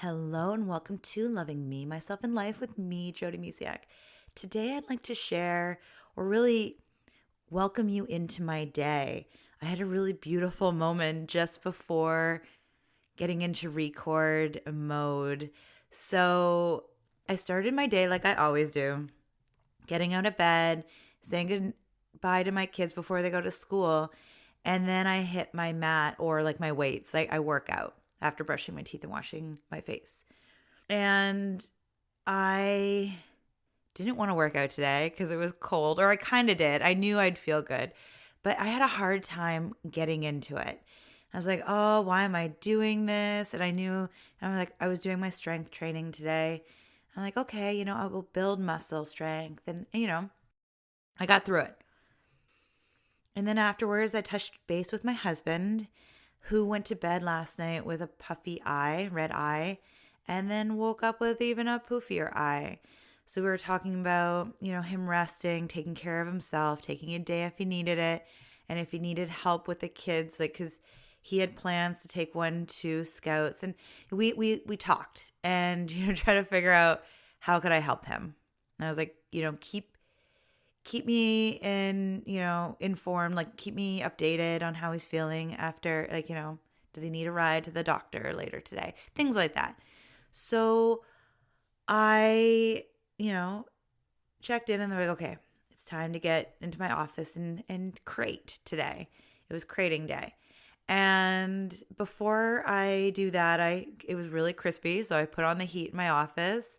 Hello and welcome to Loving Me, Myself, and Life with me, Jody Misiak. Today I'd like to share or really welcome you into my day. I had a really beautiful moment just before getting into record mode. So I started my day like I always do, getting out of bed, saying goodbye to my kids before they go to school, and then I hit my mat or like my weights. I work out after brushing my teeth and washing my face. And I didn't want to work out today because it was cold, or I kind of did. I knew I'd feel good, but I had a hard time getting into it. I was like, oh, why am I doing this? And I was doing my strength training today. I'm like, okay, I will build muscle strength. And, I got through it. And then afterwards, I touched base with my husband, who went to bed last night with a puffy eye, red eye, and then woke up with even a poofier eye. So we were talking about, him resting, taking care of himself, taking a day if he needed it, and if he needed help with the kids, because he had plans to take one to Scouts. And we talked and, try to figure out how could I help him. And I was like, keep me informed, keep me updated on how he's feeling after, does he need a ride to the doctor later today? Things like that. So I, checked in and they're like, okay, it's time to get into my office and crate today. It was crating day. And before I do that, it was really crispy. So I put on the heat in my office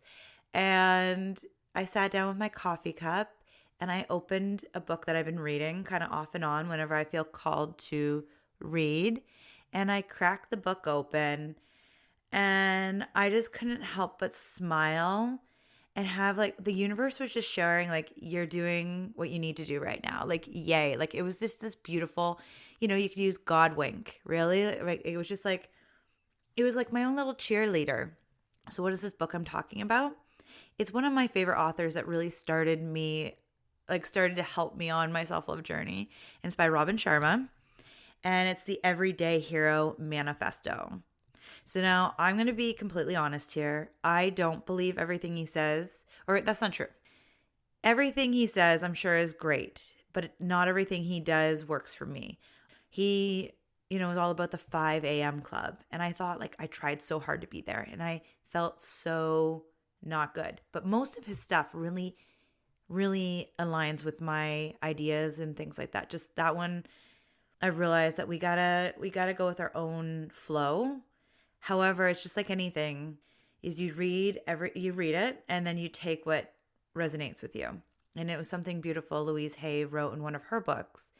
and I sat down with my coffee cup. And I opened a book that I've been reading kind of off and on whenever I feel called to read. And I cracked the book open and I just couldn't help but smile and have the universe was just showing you're doing what you need to do right now. Yay. It was just this beautiful, you could use God wink, really. It was just it was like my own little cheerleader. So what is this book I'm talking about? It's one of my favorite authors that really started to help me on my self-love journey. And it's by Robin Sharma. And it's the Everyday Hero Manifesto. So now I'm going to be completely honest here. I don't believe everything he says, or that's not true. Everything he says, I'm sure, is great, but not everything he does works for me. He, is all about the 5 a.m. club. And I thought I tried so hard to be there and I felt so not good. But most of his stuff really aligns with my ideas and things like that. Just that one, I've realized that we gotta go with our own flow. However, it's just like anything, is you read it and then you take what resonates with you. And it was something beautiful Louise Hay wrote in one of her books.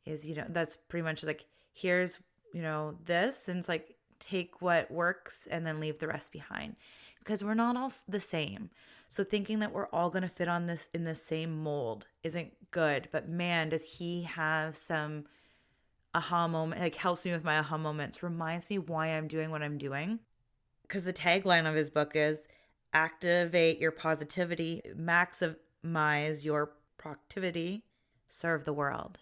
Is that's pretty much here's this, and it's take what works and then leave the rest behind, because we're not all the same. So thinking that we're all going to fit on this in the same mold isn't good. But man, does he have some aha moment, helps me with my aha moments, reminds me why I'm doing what I'm doing. Because the tagline of his book is activate your positivity, maximize your productivity, serve the world.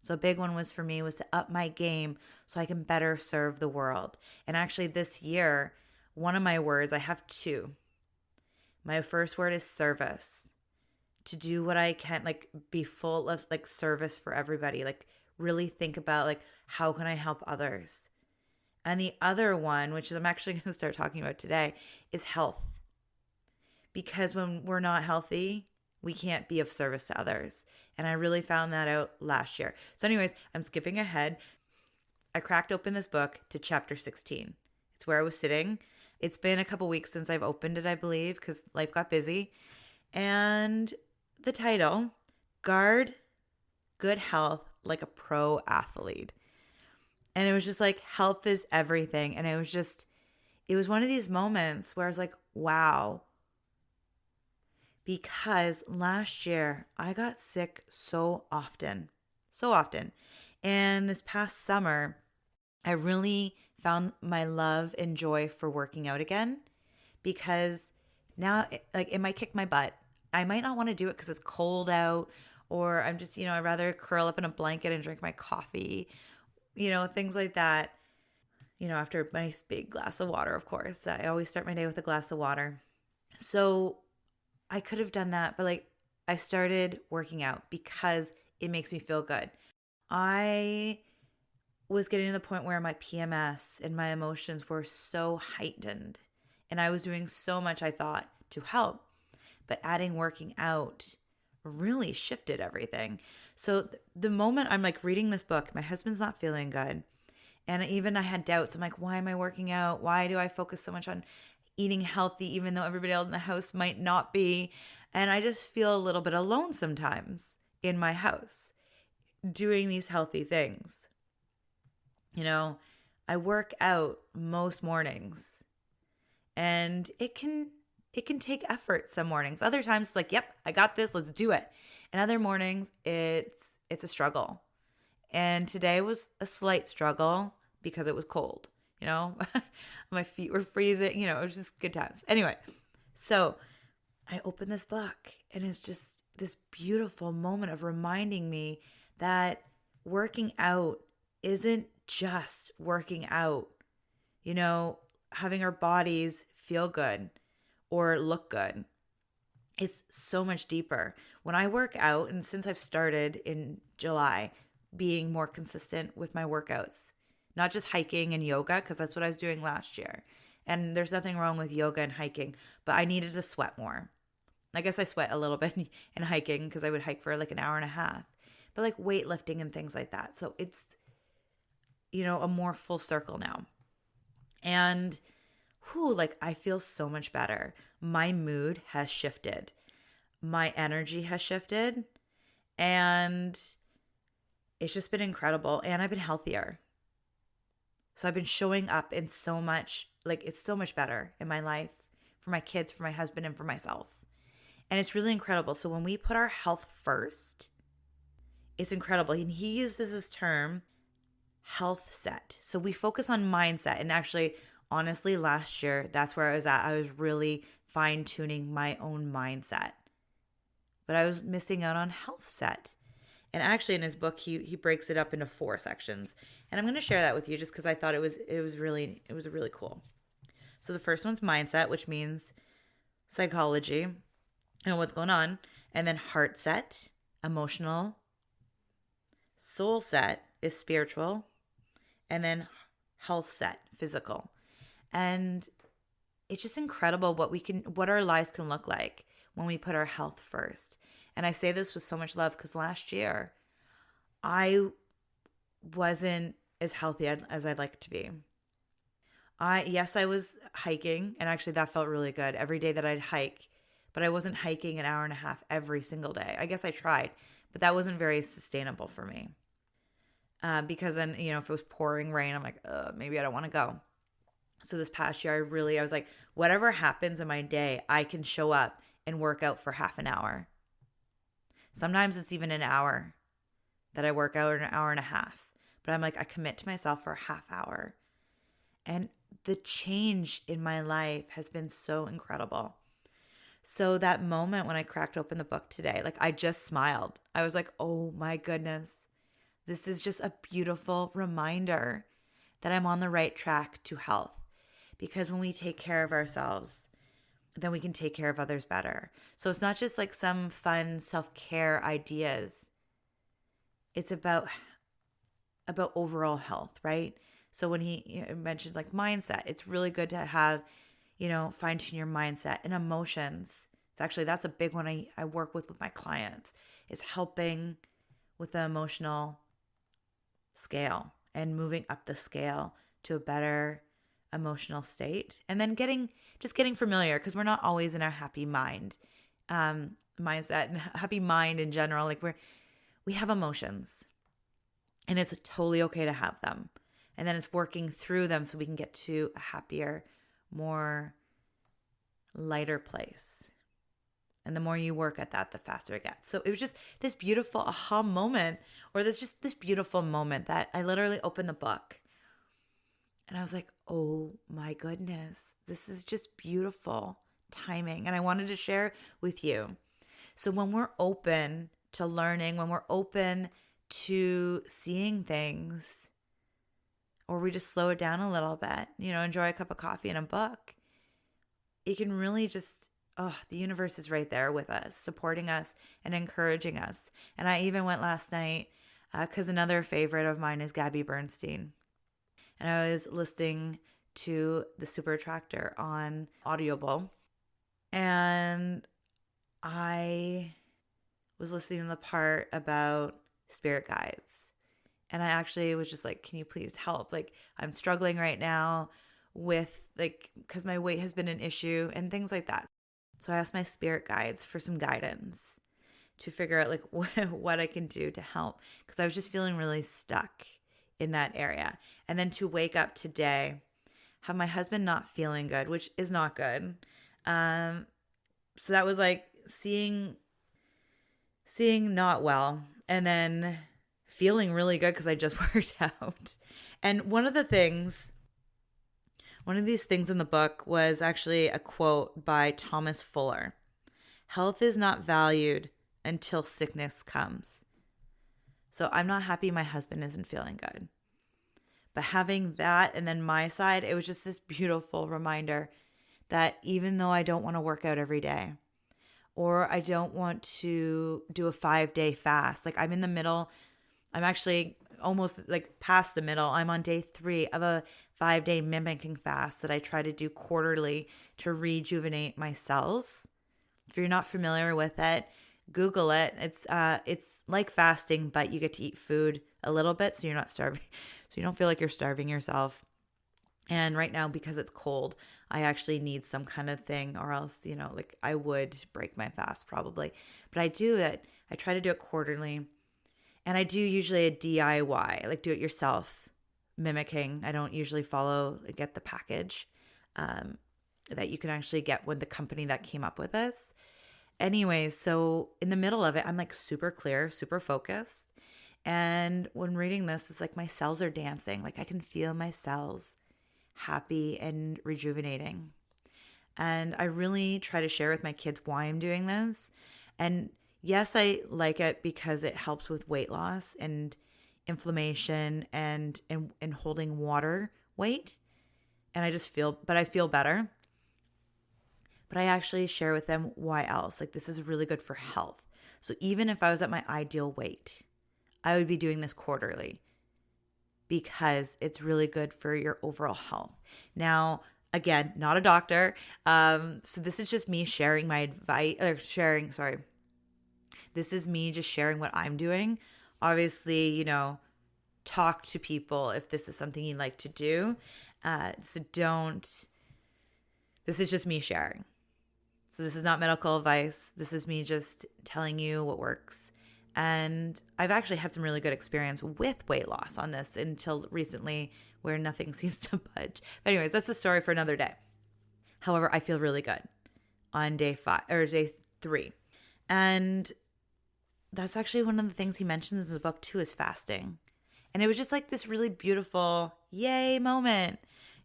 So a big one was for me was to up my game so I can better serve the world. And actually this year, one of my words, I have two. My first word is service. To do what I can, be full of service for everybody. Really think about how can I help others? And the other one, which is I'm actually going to start talking about today, is health. Because when we're not healthy, we can't be of service to others. And I really found that out last year. So anyways, I'm skipping ahead. I cracked open this book to chapter 16. It's where I was sitting. It's been a couple weeks since I've opened it, I believe, because life got busy. And the title, Guard Good Health Like a Pro Athlete. And it was just health is everything. And it was one of these moments where I was like, wow. Because last year I got sick so often. And this past summer, I really found my love and joy for working out again, because now it might kick my butt. I might not want to do it because it's cold out, or I'm just, I'd rather curl up in a blanket and drink my coffee, things like that. after a nice big glass of water, of course. I always start my day with a glass of water. So I could have done that, but I started working out because it makes me feel good. I was getting to the point where my PMS and my emotions were so heightened, and I was doing so much, I thought, to help. But adding working out really shifted everything. So the moment I'm reading this book, my husband's not feeling good. And even I had doubts. I'm like, why am I working out? Why do I focus so much on eating healthy, even though everybody else in the house might not be? And I just feel a little bit alone sometimes in my house doing these healthy things. I work out most mornings, and it can take effort some mornings. Other times it's like, yep, I got this, let's do it. And other mornings it's a struggle. And today was a slight struggle because it was cold, my feet were freezing, it was just good times. Anyway, so I opened this book, and it's just this beautiful moment of reminding me that working out isn't just working out, having our bodies feel good or look good. It's so much deeper. When I work out, and since I've started in July, being more consistent with my workouts, not just hiking and yoga, because that's what I was doing last year. And there's nothing wrong with yoga and hiking, but I needed to sweat more. I guess I sweat a little bit in hiking because I would hike for an hour and a half, but weightlifting and things like that. So it's, a more full circle now. And I feel so much better. My mood has shifted. My energy has shifted. And it's just been incredible. And I've been healthier. So I've been showing up in so much, it's so much better in my life, for my kids, for my husband, and for myself. And it's really incredible. So when we put our health first, it's incredible. And he uses this term, Healthset. So we focus on mindset. And actually, honestly, last year, that's where I was at. I was really fine-tuning my own mindset. But I was missing out on Healthset. And actually, in his book, he breaks it up into 4 sections. And I'm going to share that with you just because I thought it was really cool. So the first one's mindset, which means psychology and what's going on. And then heart set, emotional. Soul set is spiritual. And then health set, physical. And it's just incredible what our lives can look like when we put our health first. And I say this with so much love because last year I wasn't as healthy as I'd like to be. Yes, I was hiking, and actually that felt really good every day that I'd hike, but I wasn't hiking an hour and a half every single day. I guess I tried, but that wasn't very sustainable for me. Because then, if it was pouring rain, I'm like, maybe I don't want to go. So this past year, I was like, whatever happens in my day, I can show up and work out for half an hour. Sometimes it's even an hour that I work out, or an hour and a half. But I'm like, I commit to myself for a half hour. And the change in my life has been so incredible. So that moment when I cracked open the book today, I just smiled. I was like, oh my goodness. This is just a beautiful reminder that I'm on the right track to health. Because when we take care of ourselves, then we can take care of others better. So it's not just some fun self-care ideas. It's about overall health, right? So when he mentions mindset, it's really good to have, fine-tune your mindset and emotions. That's a big one I work with my clients, is helping with the emotional scale and moving up the scale to a better emotional state. And then getting familiar, because we're not always in our happy mindset and happy mind in general. We have emotions, and it's totally okay to have them. And then it's working through them so we can get to a happier, more lighter place. And the more you work at that, the faster it gets. So it was just this beautiful aha moment, or this beautiful moment that I literally opened the book and I was like, oh my goodness, this is just beautiful timing. And I wanted to share with you. So when we're open to learning, when we're open to seeing things, or we just slow it down a little bit, enjoy a cup of coffee and a book, it can really just, the universe is right there with us, supporting us and encouraging us. And I even went last night because another favorite of mine is Gabby Bernstein. And I was listening to The Super Attractor on Audible. And I was listening to the part about spirit guides. And I actually was just like, can you please help? Like, I'm struggling right now with, like, because my weight has been an issue and things like that. So I asked my spirit guides for some guidance to figure out, like, what I can do to help. Because I was just feeling really stuck in that area. And then to wake up today, have my husband not feeling good, which is not good. So that was like seeing not well, and then feeling really good because I just worked out. And one of these things in the book was actually a quote by Thomas Fuller. Health is not valued until sickness comes. So I'm not happy my husband isn't feeling good. But having that and then my side, it was just this beautiful reminder that even though I don't want to work out every day, or I don't want to do a 5-day fast, like I'm in the middle, I'm actually almost like past the middle. I'm on day 3 of a 5-day mimicking fast that I try to do quarterly to rejuvenate my cells. If you're not familiar with it, Google it. It's like fasting, but you get to eat food a little bit so you're not starving. So you don't feel like you're starving yourself. And right now, because it's cold, I actually need some kind of thing, or else, like I would break my fast probably. But I do it. I try to do it quarterly. And I do usually a DIY, like do it yourself mimicking. I don't usually get the package that you can actually get with the company that came up with this. Anyways, so in the middle of it, I'm like super clear, super focused. And when reading this, it's like my cells are dancing. Like I can feel my cells happy and rejuvenating. And I really try to share with my kids why I'm doing this. And yes, I like it because it helps with weight loss and inflammation and holding water weight. And I feel better. But I actually share with them why else. Like this is really good for health. So even if I was at my ideal weight, I would be doing this quarterly because it's really good for your overall health. Now, again, not a doctor. So this is just me sharing my advice, This is me just sharing what I'm doing. Obviously, talk to people if this is something you'd like to do. This is just me sharing. So this is not medical advice. This is me just telling you what works. And I've actually had some really good experience with weight loss on this until recently, where nothing seems to budge. But anyways, that's a story for another day. However, I feel really good on day 3. And that's actually one of the things he mentions in the book too, is fasting. And it was just like this really beautiful yay moment,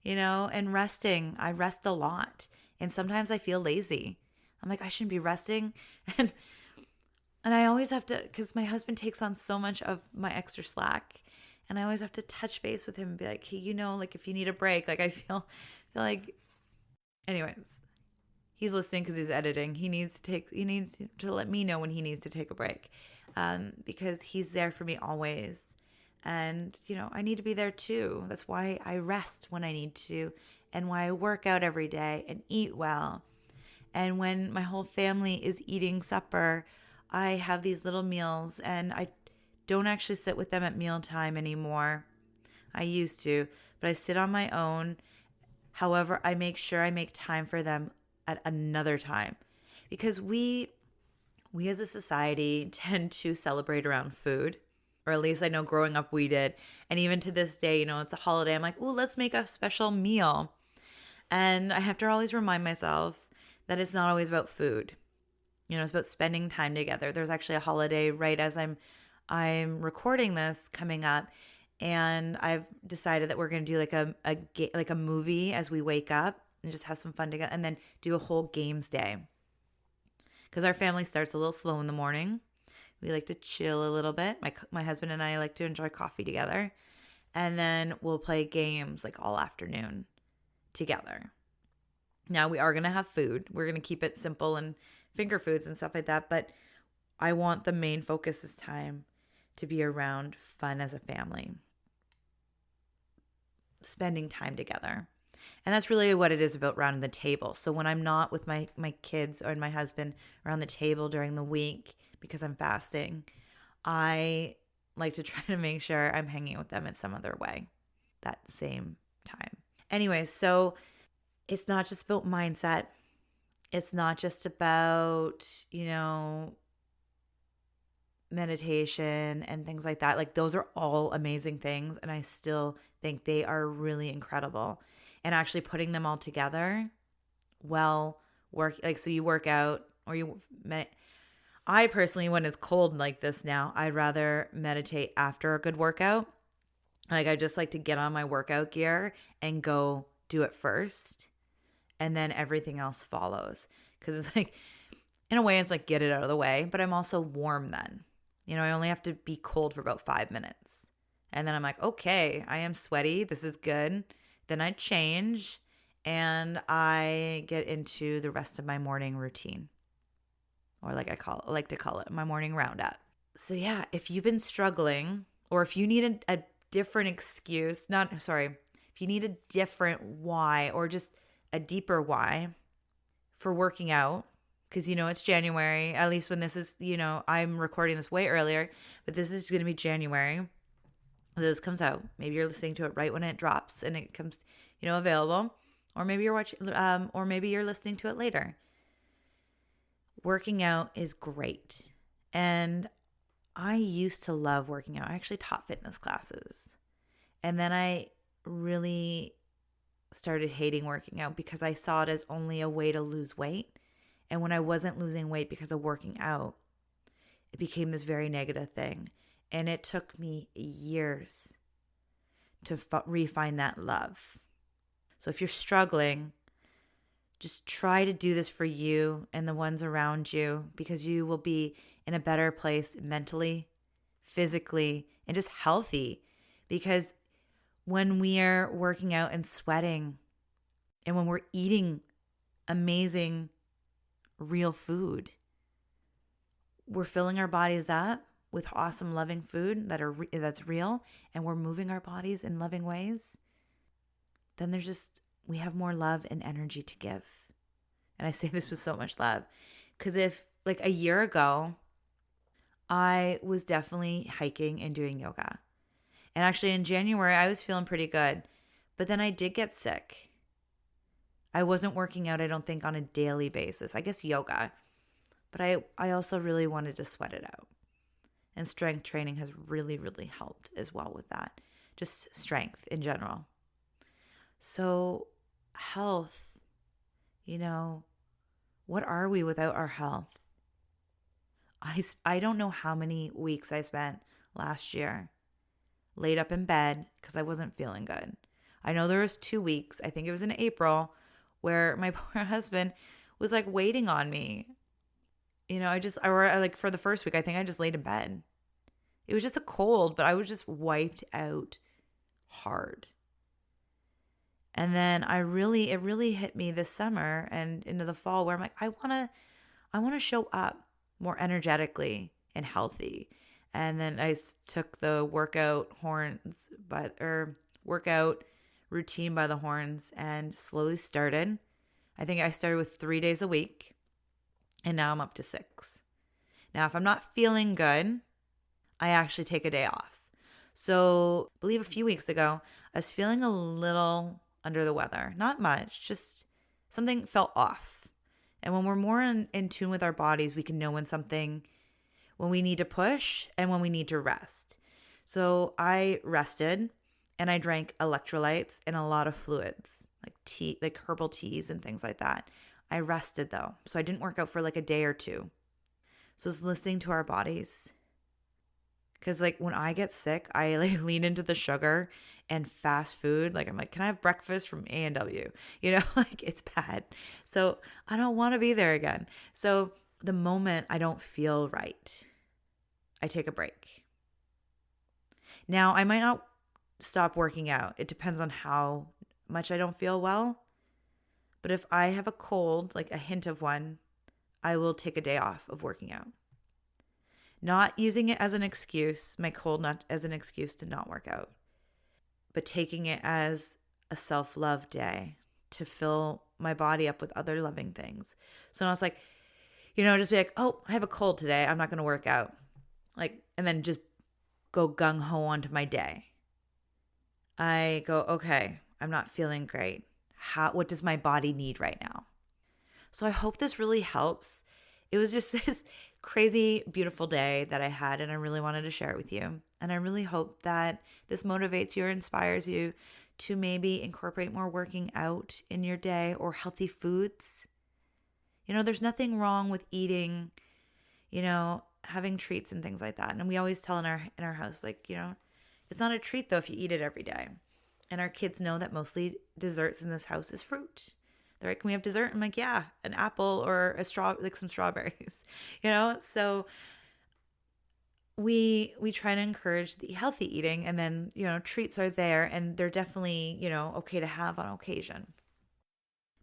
and resting. I rest a lot. And sometimes I feel lazy. I'm like, I shouldn't be resting. And I always have to, because my husband takes on so much of my extra slack. And I always have to touch base with him and be like, hey, like if you need a break, like I feel like, anyways, he's listening because he's editing. He needs to let me know when he needs to take a break, because he's there for me always. And, I need to be there too. That's why I rest when I need to, and why I work out every day and eat well. And when my whole family is eating supper, I have these little meals, and I don't actually sit with them at mealtime anymore. I used to, but I sit on my own. However, I make sure I make time for them at another time, because we as a society tend to celebrate around food, or at least I know growing up we did. And even to this day, it's a holiday. I'm like, ooh, let's make a special meal. And I have to always remind myself that it's not always about food. It's about spending time together. There's actually a holiday right as I'm recording this coming up, and I've decided that we're going to do like a movie as we wake up and just have some fun together, and then do a whole games day. Because our family starts a little slow in the morning. We like to chill a little bit. My husband and I like to enjoy coffee together. And then we'll play games like all afternoon together. Now we are going to have food. We're going to keep it simple and finger foods and stuff like that. But I want the main focus this time to be around fun as a family, spending time together. And that's really what it is about around the table. So when I'm not with my kids or my husband around the table during the week because I'm fasting, I like to try to make sure I'm hanging with them in some other way that same time. Anyway, so it's not just about mindset. It's not just about, meditation and things like that. Like those are all amazing things. And I still think they are really incredible. And actually putting them all together, so you work out or you meditate. I personally, when it's cold like this now, I'd rather meditate after a good workout. Like I just like to get on my workout gear and go do it first. And then everything else follows. Because it's like, in a way, it's like get it out of the way. But I'm also warm then. I only have to be cold for about 5 minutes. And then I'm like, okay, I am sweaty. This is good. Then I change and I get into the rest of my morning routine. Or I like to call it my morning roundup. So yeah, if you've been struggling or if you need a different excuse, if you need a different why or just a deeper why for working out, because it's January, at least when this is, I'm recording this way earlier, but this is going to be January. This comes out. Maybe you're listening to it right when it drops and it comes, available, or maybe you're watching, or maybe you're listening to it later. Working out is great. And I used to love working out. I actually taught fitness classes. And then I really started hating working out because I saw it as only a way to lose weight. And when I wasn't losing weight because of working out, it became this very negative thing. And it took me years to refine that love. So if you're struggling, just try to do this for you and the ones around you, because you will be in a better place mentally, physically, and just healthy. Because when we are working out and sweating, and when we're eating amazing, real food, we're filling our bodies up with awesome, loving food that's real, and we're moving our bodies in loving ways, then we have more love and energy to give. And I say this with so much love, because if like a year ago, I was definitely hiking and doing yoga. And actually in January, I was feeling pretty good, but then I did get sick. I wasn't working out, I don't think, on a daily basis. I guess yoga, but I also really wanted to sweat it out. And strength training has really, really helped as well with that. Just strength in general. So health, what are we without our health? I don't know how many weeks I spent last year laid up in bed because I wasn't feeling good. I know there was 2 weeks, I think it was in April, where my poor husband was like waiting on me. For the first week, I think I just laid in bed. It was just a cold, but I was just wiped out hard. And then it really hit me this summer and into the fall where I'm like, I want to show up more energetically and healthy. And then I took the workout routine by the horns and slowly started. I think I started with 3 days a week, and now I'm up to 6. Now, if I'm not feeling good, I actually take a day off. So I believe a few weeks ago, I was feeling a little under the weather. Not much, just something felt off. And when we're more in tune with our bodies, we can know when we need to push and when we need to rest. So I rested and I drank electrolytes and a lot of fluids, like tea, like herbal teas and things like that. I rested though. So I didn't work out for like a day or two. So it's listening to our bodies. Because like when I get sick, I like lean into the sugar and fast food. Like I'm like, can I have breakfast from A&W? Like it's bad. So I don't want to be there again. So the moment I don't feel right, I take a break. Now I might not stop working out. It depends on how much I don't feel well. But if I have a cold, like a hint of one, I will take a day off of working out. Not using it as an excuse, my cold not as an excuse to not work out, but taking it as a self-love day to fill my body up with other loving things. So I was like, just be like, oh, I have a cold today, I'm not going to work out. And then just go gung-ho onto my day. I go, okay, I'm not feeling great. What does my body need right now? So I hope this really helps. It was just this crazy, beautiful day that I had, and I really wanted to share it with you. And I really hope that this motivates you or inspires you to maybe incorporate more working out in your day or healthy foods. There's nothing wrong with eating, having treats and things like that. And we always tell in our house, it's not a treat though if you eat it every day. And our kids know that mostly desserts in this house is fruit. They're like, can we have dessert? I'm like, yeah, an apple or some strawberries, So we try to encourage the healthy eating, and then, treats are there, and they're definitely, okay to have on occasion,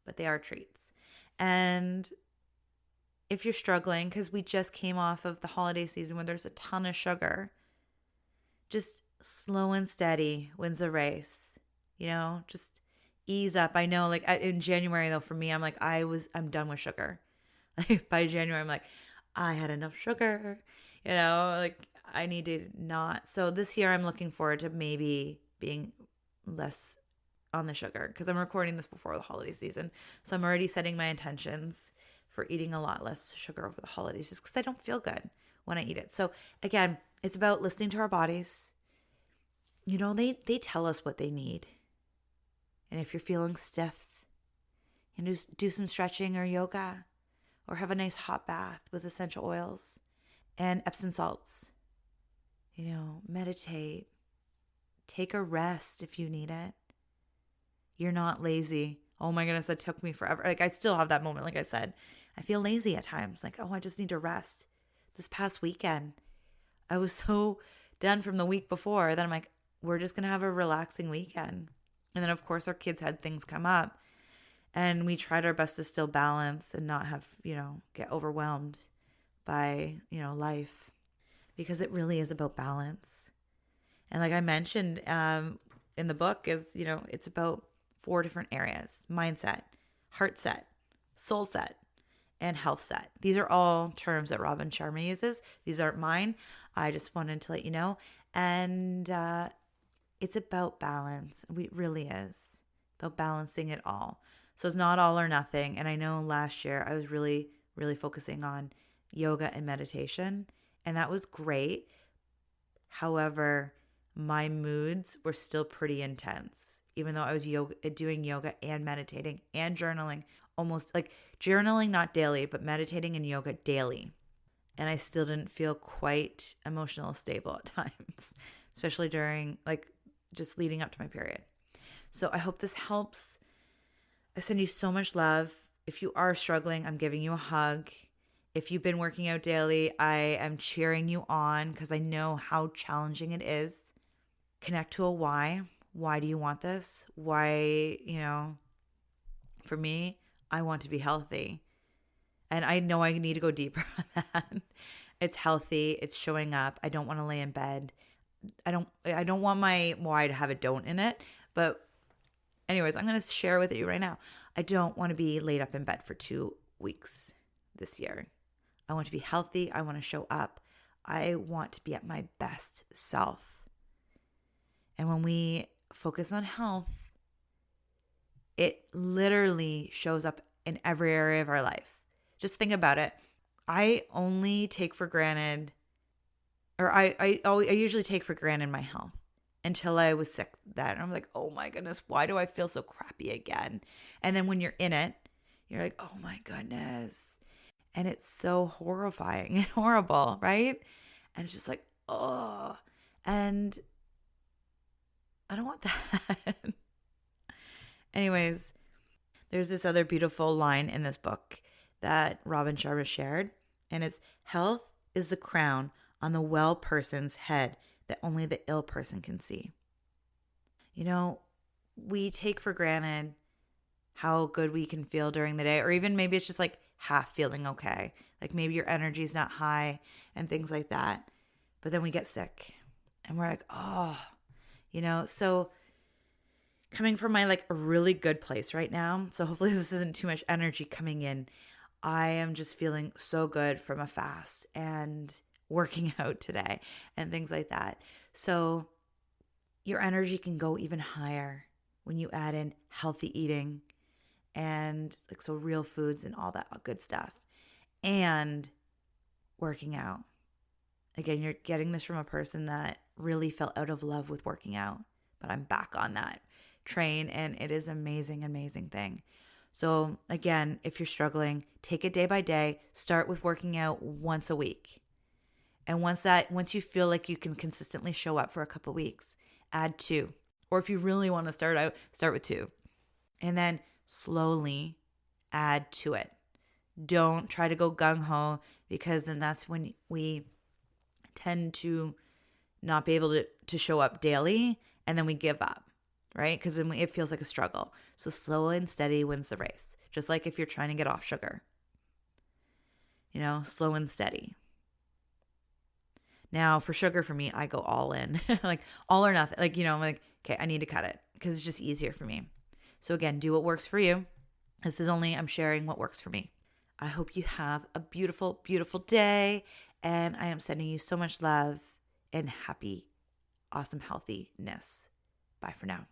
but they are treats. And if you're struggling, because we just came off of the holiday season where there's a ton of sugar, just slow and steady wins the race, just ease up. I know, in January though, for me, I'm like, I'm done with sugar. By January, I'm like, I had enough sugar, I needed not. So this year I'm looking forward to maybe being less on the sugar, because I'm recording this before the holiday season. So I'm already setting my intentions for eating a lot less sugar over the holidays, just because I don't feel good when I eat it. So again, it's about listening to our bodies. They tell us what they need. And if you're feeling stiff, do some stretching or yoga, or have a nice hot bath with essential oils and Epsom salts. Meditate. Take a rest if you need it. You're not lazy. Oh my goodness, that took me forever. I still have that moment. Like I said, I feel lazy at times. I just need to rest. This past weekend, I was so done from the week before that I'm like, we're just going to have a relaxing weekend. And then, of course, our kids had things come up, and we tried our best to still balance and not have, get overwhelmed by, life, because it really is about balance. And like I mentioned in the book is, it's about 4 different areas: mindset, heart set, soul set, and health set. These are all terms that Robin Sharma uses. These aren't mine. I just wanted to let you know. And it's about balance. It really is about balancing it all. So it's not all or nothing. And I know last year I was really, really focusing on yoga and meditation, and that was great. However, my moods were still pretty intense, even though I was doing yoga and meditating and journaling, almost like journaling, not daily, but meditating and yoga daily. And I still didn't feel quite emotionally stable at times, especially during just leading up to my period. So I hope this helps. I send you so much love. If you are struggling, I'm giving you a hug. If you've been working out daily, I am cheering you on, because I know how challenging it is. Connect to a why. Why do you want this? Why, for me, I want to be healthy. And I know I need to go deeper on that. It's healthy. It's showing up. I don't want to lay in bed. I don't want my why to have a don't in it. But anyways, I'm going to share with you right now. I don't want to be laid up in bed for 2 weeks this year. I want to be healthy. I want to show up. I want to be at my best self. And when we focus on health, it literally shows up in every area of our life. Just think about it. I only take for granted, or I usually take for granted my health until I was sick that. And I'm like, oh my goodness, why do I feel so crappy again? And then when you're in it, you're like, oh my goodness. And it's so horrifying and horrible, right? And it's just like, oh, and I don't want that. Anyways, there's this other beautiful line in this book that Robin Sharma shared, and it's, health is the crown on the well person's head that only the ill person can see. You know, we take for granted how good we can feel during the day, or even maybe it's just like half feeling okay. Like maybe your energy is not high and things like that. But then we get sick and we're like, oh, so coming from my like a really good place right now. So hopefully this isn't too much energy coming in. I am just feeling so good from a fast and working out today and things like that. So your energy can go even higher when you add in healthy eating and like so real foods and all that good stuff and working out. Again, you're getting this from a person that really fell out of love with working out, but I'm back on that train and it is amazing, amazing thing. So again, if you're struggling, take it day by day. Start with working out once a week. And once you feel like you can consistently show up for a couple weeks, add 2. Or if you really want to start out, start with 2. And then slowly add to it. Don't try to go gung-ho, because then that's when we tend to not be able to show up daily, and then we give up, right? Because it feels like a struggle. So slow and steady wins the race. Just like if you're trying to get off sugar. Slow and steady. Now for sugar, for me, I go all in, like all or nothing. Like, I'm like, okay, I need to cut it because it's just easier for me. So again, do what works for you. I'm sharing what works for me. I hope you have a beautiful, beautiful day. And I am sending you so much love and happy, awesome healthiness. Bye for now.